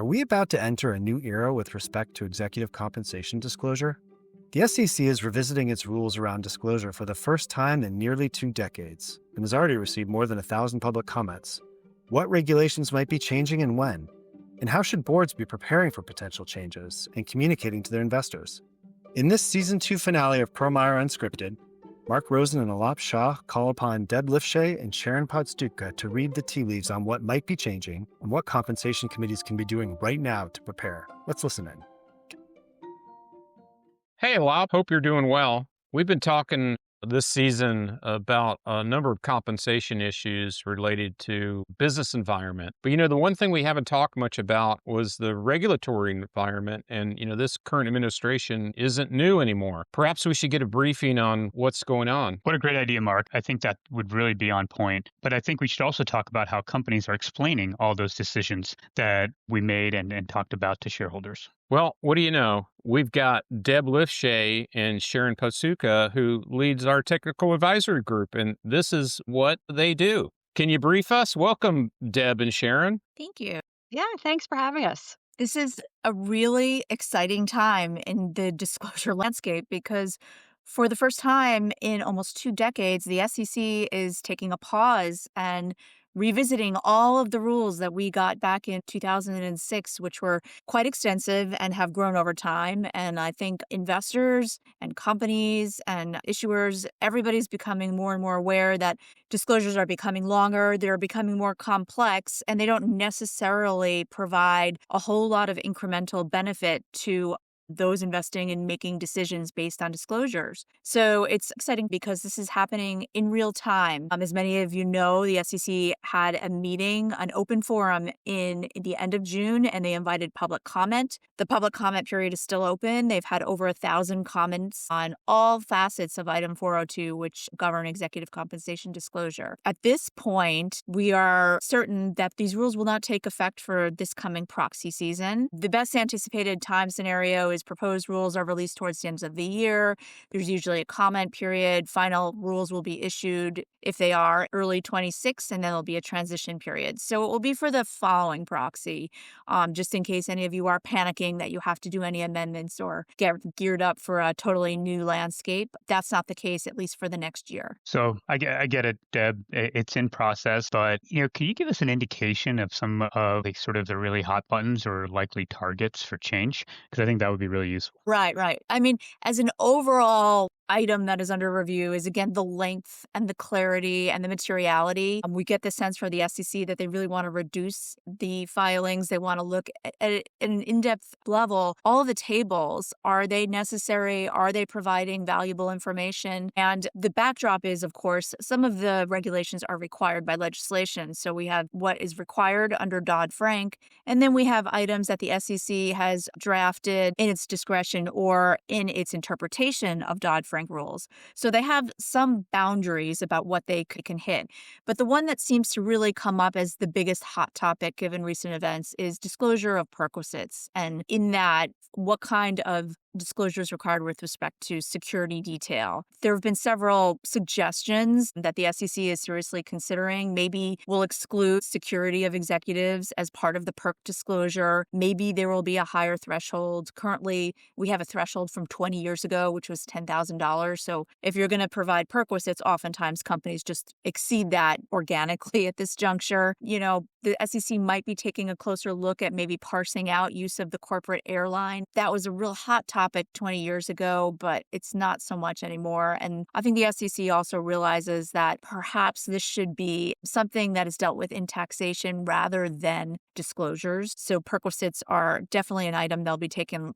Are we about to enter a new era with respect to executive compensation disclosure? The SEC is revisiting its rules around disclosure for the first time in nearly 2 decades and has already received more than 1,000 public comments. What regulations might be changing and when? And how should boards be preparing for potential changes and communicating to their investors? In this Season 2 finale of ProMire Unscripted, Mark Rosen and Aalap Shah call upon Deb Lifshey and Sharon Podstupka to read the tea leaves on what might be changing and what compensation committees can be doing right now to prepare. Let's listen in. Hey, Aalap. Hope you're doing well. We've been talking this season about a number of compensation issues related to business environment. But, the one thing we haven't talked much about was the regulatory environment. And, this current administration isn't new anymore. Perhaps we should get a briefing on what's going on. What a great idea, Mark. I think that would really be on point. But I think we should also talk about how companies are explaining all those decisions that we made and talked about to shareholders. Well, what do you know? We've got Deb Lifshey and Sharon Podstupka, who leads our technical advisory group, and this is what they do. Can you brief us? Welcome, Deb and Sharon. Thank you. Yeah, thanks for having us. This is a really exciting time in the disclosure landscape because for the first time in almost 2 decades, the SEC is taking a pause and revisiting all of the rules that we got back in 2006, which were quite extensive and have grown over time. And I think investors and companies and issuers, everybody's becoming more and more aware that disclosures are becoming longer, they're becoming more complex, and they don't necessarily provide a whole lot of incremental benefit to those investing and making decisions based on disclosures. So it's exciting because this is happening in real time. As many of you know, the SEC had a meeting, an open forum in the end of June, and they invited public comment. The public comment period is still open. They've had over 1,000 comments on all facets of Item 402, which govern executive compensation disclosure. At this point, we are certain that these rules will not take effect for this coming proxy season. The best anticipated time scenario is proposed rules are released towards the end of the year. There's usually a comment period. Final rules will be issued if they are early 26, and then there'll be a transition period. So it will be for the following proxy, just in case any of you are panicking that you have to do any amendments or get geared up for a totally new landscape. That's not the case, at least for the next year. So I get it, Deb. It's in process, but can you give us an indication of some of the really hot buttons or likely targets for change? Because I think that would be really useful. Right. I mean, as an overall item that is under review is, again, the length and the clarity and the materiality. We get the sense for the SEC that they really want to reduce the filings. They want to look at an in-depth level. All of the tables, are they necessary? Are they providing valuable information? And the backdrop is, of course, some of the regulations are required by legislation. So we have what is required under Dodd-Frank, and then we have items that the SEC has drafted in its discretion or in its interpretation of Dodd-Frank rules. So they have some boundaries about what they can hit. But the one that seems to really come up as the biggest hot topic given recent events is disclosure of perquisites. And in that, what kind of disclosure is required with respect to security detail. There have been several suggestions that the SEC is seriously considering. Maybe we'll exclude security of executives as part of the perk disclosure. Maybe there will be a higher threshold. Currently, we have a threshold from 20 years ago, which was $10,000. So if you're going to provide perquisites, oftentimes companies just exceed that organically at this juncture. The SEC might be taking a closer look at maybe parsing out use of the corporate airline. That was a real hot topic 20 years ago, but it's not so much anymore. And I think the SEC also realizes that perhaps this should be something that is dealt with in taxation rather than disclosures. So perquisites are definitely an item they'll be taking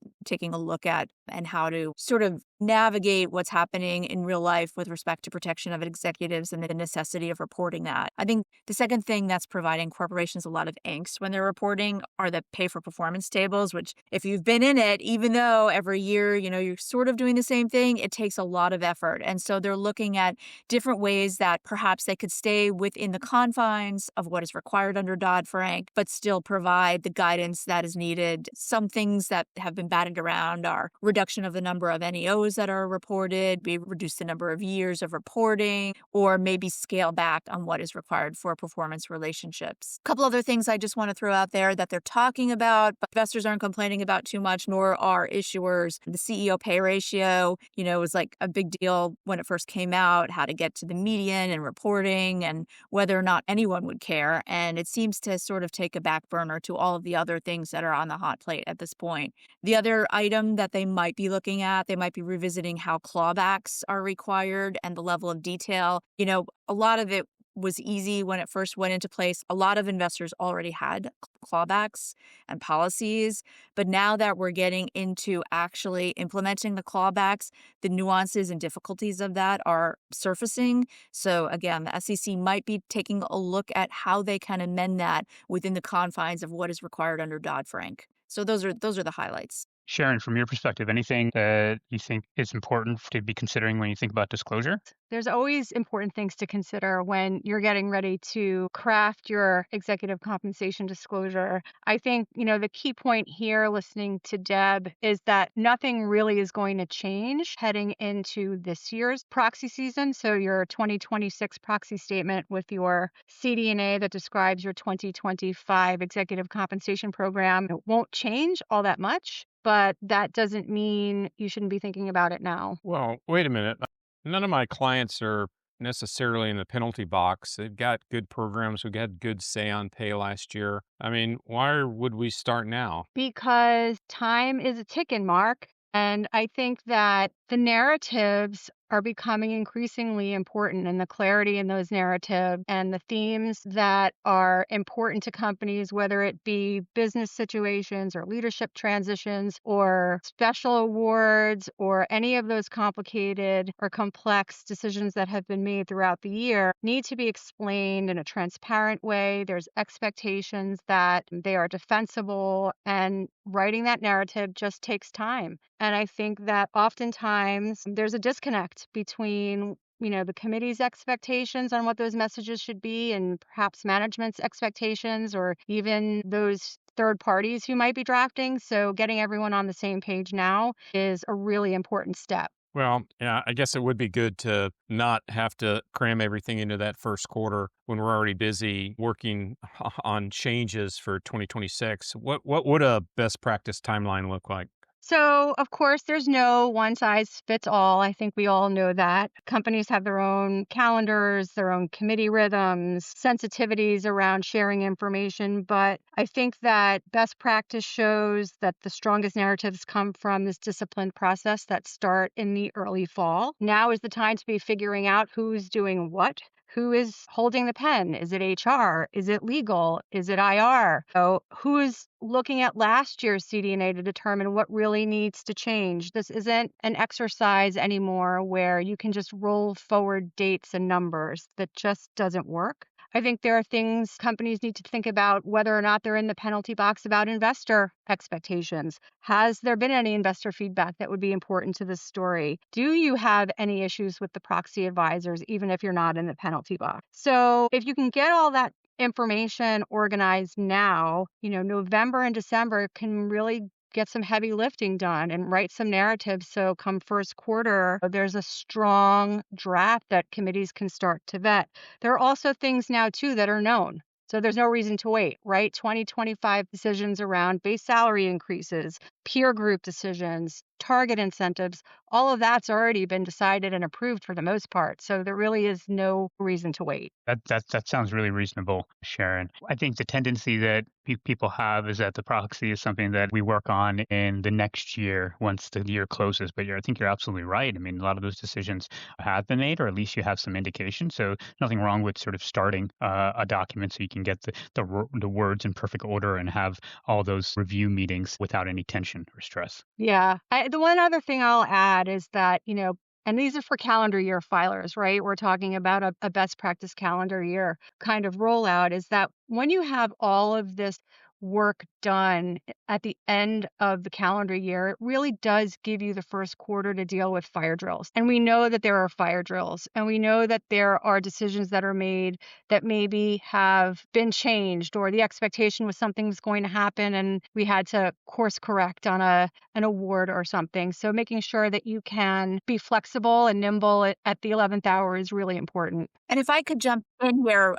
a look at and how to sort of navigate what's happening in real life with respect to protection of executives and the necessity of reporting that. I think the second thing that's providing corporations a lot of angst when they're reporting are the pay for performance tables, which if you've been in it, even though every year, you're sort of doing the same thing, it takes a lot of effort. And so they're looking at different ways that perhaps they could stay within the confines of what is required under Dodd-Frank, but still provide the guidance that is needed. Some things that have been batted around are reduction of the number of NEOs years that are reported, maybe reduce the number of years of reporting, or maybe scale back on what is required for performance relationships. A couple other things I just want to throw out there that they're talking about, but investors aren't complaining about too much, nor are issuers. The CEO pay ratio, was like a big deal when it first came out, how to get to the median and reporting and whether or not anyone would care. And it seems to sort of take a back burner to all of the other things that are on the hot plate at this point. The other item that they might be looking at, they might be revisiting how clawbacks are required and the level of detail. A lot of it was easy when it first went into place. A lot of investors already had clawbacks and policies, but now that we're getting into actually implementing the clawbacks, the nuances and difficulties of that are surfacing. So again, the SEC might be taking a look at how they can amend that within the confines of what is required under Dodd-Frank. So those are the highlights. Sharon, from your perspective, anything that you think is important to be considering when you think about disclosure? There's always important things to consider when you're getting ready to craft your executive compensation disclosure. I think, the key point here, listening to Deb, is that nothing really is going to change heading into this year's proxy season. So your 2026 proxy statement with your CD&A that describes your 2025 executive compensation program, it won't change all that much. But that doesn't mean you shouldn't be thinking about it now. Well, wait a minute. None of my clients are necessarily in the penalty box. They've got good programs. We got good say on pay last year. I mean, why would we start now? Because time is a ticking, Mark. And I think that the narratives are becoming increasingly important, and the clarity in those narratives and the themes that are important to companies, whether it be business situations or leadership transitions or special awards or any of those complicated or complex decisions that have been made throughout the year, need to be explained in a transparent way. There's expectations that they are defensible, and writing that narrative just takes time. And I think that oftentimes there's a disconnect between, the committee's expectations on what those messages should be and perhaps management's expectations or even those third parties who might be drafting. So getting everyone on the same page now is a really important step. Well, yeah, I guess it would be good to not have to cram everything into that first quarter when we're already busy working on changes for 2026. What would a best practice timeline look like? So, of course, there's no one size fits all. I think we all know that. Companies have their own calendars, their own committee rhythms, sensitivities around sharing information. But I think that best practice shows that the strongest narratives come from this disciplined process that start in the early fall. Now is the time to be figuring out who's doing what. Who is holding the pen? Is it HR? Is it legal? Is it IR? So who is looking at last year's CD&A to determine what really needs to change? This isn't an exercise anymore where you can just roll forward dates and numbers. That just doesn't work. I think there are things companies need to think about whether or not they're in the penalty box about investor expectations. Has there been any investor feedback that would be important to this story? Do you have any issues with the proxy advisors, even if you're not in the penalty box? So if you can get all that information organized now, November and December can really get some heavy lifting done and write some narratives. So come first quarter, there's a strong draft that committees can start to vet. There are also things now too that are known. So there's no reason to wait, right? 2025 decisions around base salary increases, peer group decisions, target incentives, all of that's already been decided and approved for the most part. So there really is no reason to wait. That sounds really reasonable, Sharon. I think the tendency that people have is that the proxy is something that we work on in the next year once the year closes. But I think you're absolutely right. I mean, a lot of those decisions have been made, or at least you have some indication. So nothing wrong with sort of starting a document so you can get the words in perfect order and have all those review meetings without any tension or stress. Yeah. The one other thing I'll add is that, and these are for calendar year filers, right? We're talking about a best practice calendar year kind of rollout, is that when you have all of this work done at the end of the calendar year, it really does give you the first quarter to deal with fire drills. And we know that there are fire drills, and we know that there are decisions that are made that maybe have been changed, or the expectation was something's going to happen and we had to course correct on an award or something. So making sure that you can be flexible and nimble at the 11th hour is really important. And if I could jump in here,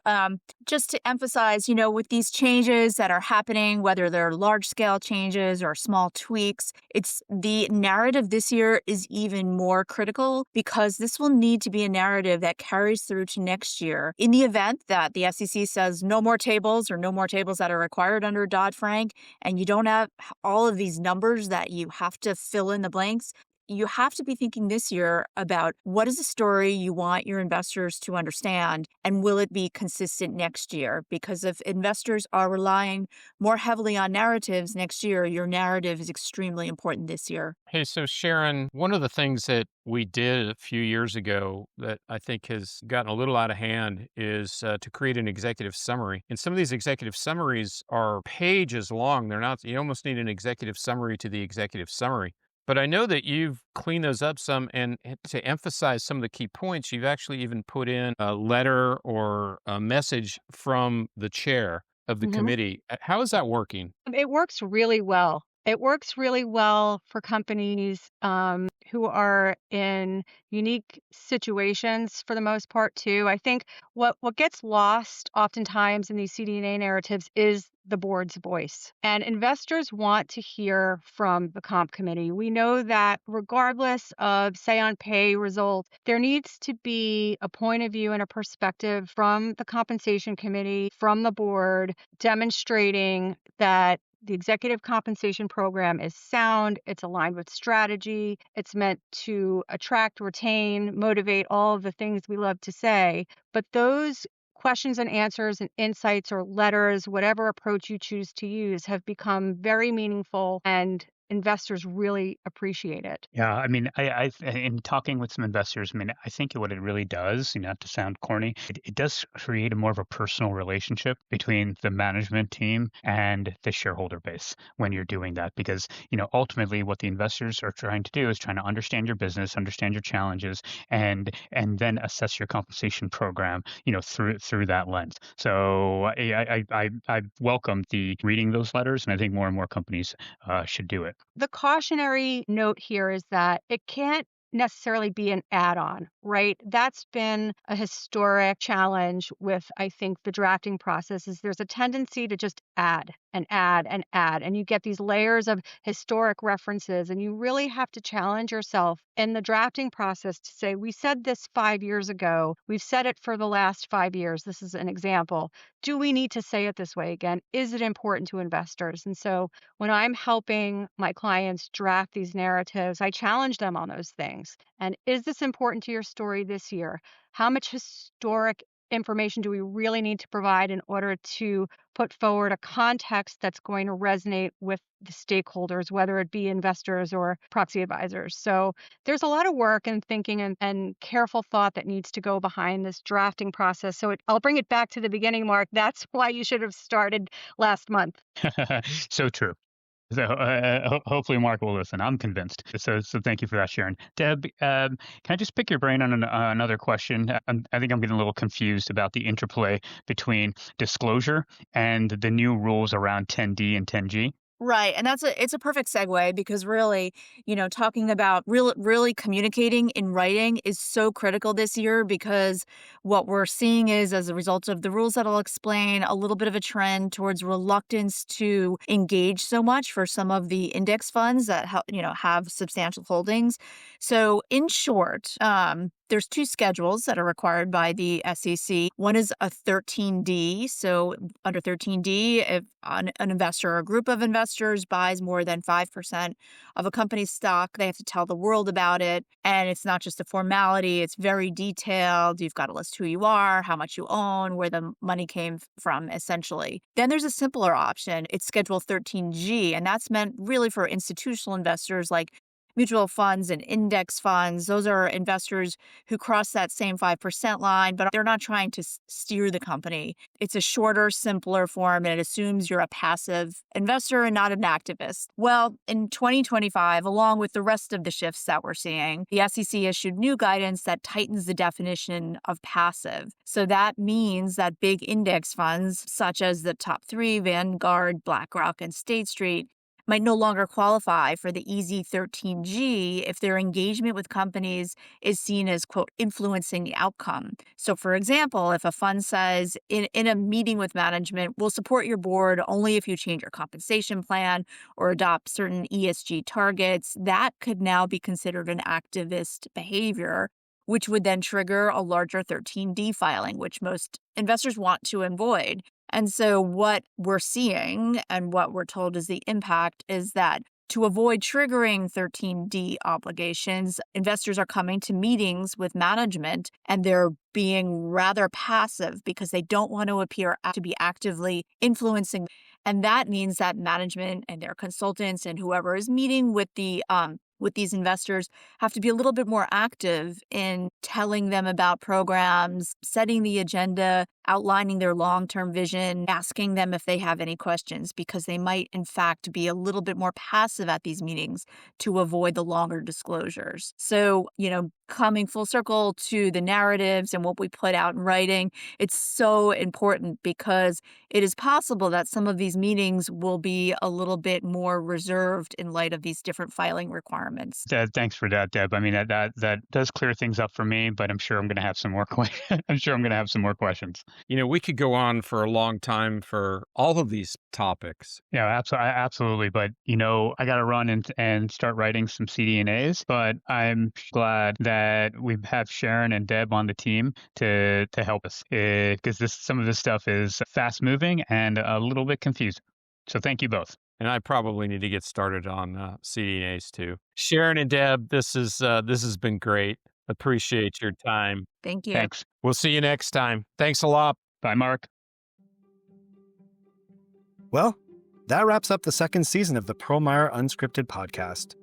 just to emphasize, with these changes that are happening, whether they're large scale changes or small tweaks, it's the narrative this year is even more critical because this will need to be a narrative that carries through to next year. In the event that the SEC says no more tables or no more tables that are required under Dodd-Frank, and you don't have all of these numbers that you have to fill in the blanks, you have to be thinking this year about what is the story you want your investors to understand, and will it be consistent next year? Because if investors are relying more heavily on narratives next year, your narrative is extremely important this year. Hey, so Sharon, one of the things that we did a few years ago that I think has gotten a little out of hand is to create an executive summary. And some of these executive summaries are pages long. They're not, you almost need an executive summary to the executive summary. But I know that you've cleaned those up some, and to emphasize some of the key points, you've actually even put in a letter or a message from the chair of the committee. How is that working? It works really well. It works really well for companies who are in unique situations for the most part, too. I think what gets lost oftentimes in these CD&A narratives is the board's voice. And investors want to hear from the comp committee. We know that regardless of say on pay results, there needs to be a point of view and a perspective from the compensation committee, from the board, demonstrating that the executive compensation program is sound, it's aligned with strategy, it's meant to attract, retain, motivate, all of the things we love to say. But those questions and answers and insights or letters, whatever approach you choose to use, have become very meaningful, and investors really appreciate it. Yeah, I mean, I in talking with some investors, I mean, I think what it really does, not to sound corny, it does create a more of a personal relationship between the management team and the shareholder base when you're doing that, because ultimately what the investors are trying to do is trying to understand your business, understand your challenges, and then assess your compensation program, through that lens. So I welcome the reading those letters, and I think more and more companies should do it. The cautionary note here is that it can't necessarily be an add-on, right? That's been a historic challenge with, I think, the drafting process is there's a tendency to just add and add and add, and you get these layers of historic references, and you really have to challenge yourself in the drafting process to say, we said this 5 years ago, we've said it for the last 5 years. This is an example. Do we need to say it this way again? Is it important to investors? And so when I'm helping my clients draft these narratives, I challenge them on those things. And is this important to your story this year? How much historic information do we really need to provide in order to put forward a context that's going to resonate with the stakeholders, whether it be investors or proxy advisors? So there's a lot of work and thinking and careful thought that needs to go behind this drafting process. So I'll bring it back to the beginning, Mark. That's why you should have started last month. So true. So hopefully Mark will listen. I'm convinced. So thank you for that, Sharon. Deb, can I just pick your brain on another question? I think I'm getting a little confused about the interplay between disclosure and the new rules around 10D and 10G. Right. And it's a perfect segue because really, talking about really communicating in writing is so critical this year, because what we're seeing is, as a result of the rules that I'll explain, a little bit of a trend towards reluctance to engage so much for some of the index funds that have substantial holdings. So in short, there's two schedules that are required by the SEC. One is a 13D. So under 13D, if an investor or a group of investors buys more than 5% of a company's stock, they have to tell the world about it. And it's not just a formality. It's very detailed. You've got to list who you are, how much you own, where the money came from, essentially. Then there's a simpler option. It's Schedule 13G, and that's meant really for institutional investors like Mutual funds and index funds, those are investors who cross that same 5% line, but they're not trying to steer the company. It's a shorter, simpler form, and it assumes you're a passive investor and not an activist. Well, in 2025, along with the rest of the shifts that we're seeing, the SEC issued new guidance that tightens the definition of passive. So that means that big index funds, such as the top three, Vanguard, BlackRock, and State Street, might no longer qualify for the Easy 13G if their engagement with companies is seen as, quote, influencing the outcome. So, for example, if a fund says in a meeting with management, we'll support your board only if you change your compensation plan or adopt certain ESG targets, that could now be considered an activist behavior, which would then trigger a larger 13D filing, which most investors want to avoid. And so what we're seeing and what we're told is the impact is that to avoid triggering 13D obligations, investors are coming to meetings with management and they're being rather passive because they don't want to appear to be actively influencing. And that means that management and their consultants and whoever is meeting with these investors have to be a little bit more active in telling them about programs, setting the agenda, outlining their long-term vision, asking them if they have any questions, because they might, in fact, be a little bit more passive at these meetings to avoid the longer disclosures. So, coming full circle to the narratives and what we put out in writing, it's so important because it is possible that some of these meetings will be a little bit more reserved in light of these different filing requirements. Thanks for that, Deb. I mean, that does clear things up for me, but I'm sure I'm going to have some more questions. We could go on for a long time for all of these topics. Yeah, absolutely. But, I got to run and start writing some CDNAs, but I'm glad that we have Sharon and Deb on the team to help us because some of this stuff is fast moving and a little bit confusing. So thank you both. And I probably need to get started on CDNAs too. Sharon and Deb, this has been great. Appreciate your time. Thank you. Thanks. We'll see you next time. Thanks a lot. Bye, Mark. Well, that wraps up the second season of the Perlmeyer Unscripted podcast.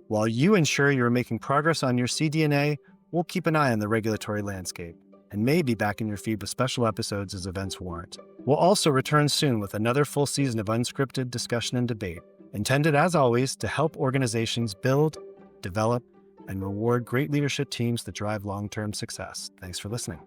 While you ensure you're making progress on your CDNA, we'll keep an eye on the regulatory landscape and may be back in your feed with special episodes as events warrant. We'll also return soon with another full season of unscripted discussion and debate, intended as always to help organizations build, develop, and reward great leadership teams that drive long-term success. Thanks for listening.